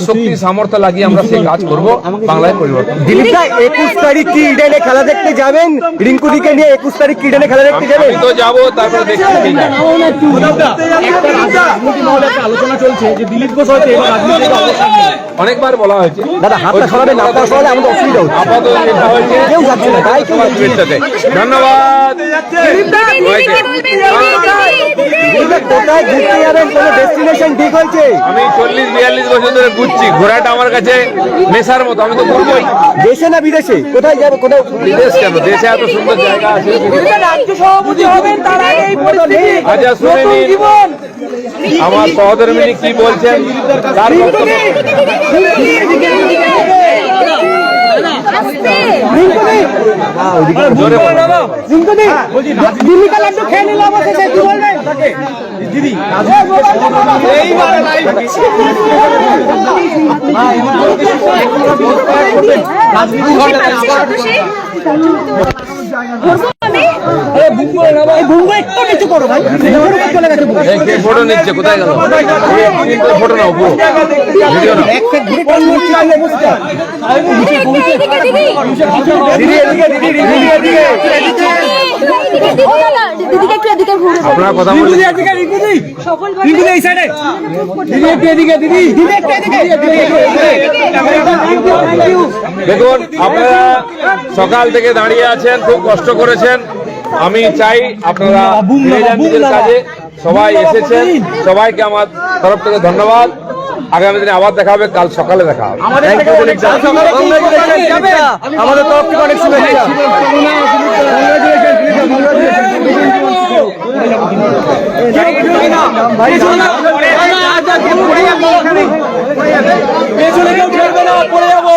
শক্তি সামর্থ্য লাগিয়ে আমরা সেই কাজ করব বাংলায় পরিবর্তন। দিলীপ দা 21 তারিখ কি ইডেনে খেলা দেখতে যাবেন? রিঙ্কুদিকে নিয়ে 21 তারিখ কি ইডেনে খেলা দেখতে যাবেন? আমি তো যাবো, তারপরে দেখছি কি হয়। আলোচনা চলছে যে দিলীপ ঘোষ হয়তো এবার রাজনীতি থেকে অবসর নেবে। অনেকবার বলা হয়েছে দাদা হাতটা সরাবেন না, হাতটা সরালে আমাদের অসুবিধা হচ্ছে। আপাতত যেটা হয়েছে কেউ যাচ্ছে না, তাই কেউ যাচ্ছে না। শুভেচ্ছাতে ধন্যবাদ। কোথায় ঘুরতে যাবেন? কোন ডেস্টিনেশন ঠিক হয়েছে? আমি 40-42 বছর ধরে ঘুরছি, ঘোরাটা আমার কাছে নেশার মতো, আমি তো ঘুরবই। দেশে না বিদেশে? কোথায় যাবে? কোথাও বিদেশ কেন, দেশে এত সুন্দর জায়গা আছে। আচ্ছা শুনে নিন আমার সহধর্মিনী কি বলছেন তার বক্তব্য। জোরে বলো। দিল্লি কা লাড্ডু খেয়ে নিলাম অবশেষে, কি বলবেন? দিদি ফটো নিচ্ছে, কোথায় গেল? ফটো নাও, পুরো ভিডিও নাও। আপনারা কথা বলুন। দেখুন আপনারা সকাল থেকে দাঁড়িয়ে আছেন, খুব কষ্ট করেছেন। আমি চাই আপনারা ফিরে যান নিজের কাজে। সবাই এসেছেন, সবাইকে আমার তরফ থেকে ধন্যবাদ। আগামী দিনে আবার দেখা হবে, কাল সকালে দেখা হবে। আমাদের তরফ থেকে অনেক শুভেচ্ছা। পেছনে কেউ ঠেলবে না, পড়ে যাবো।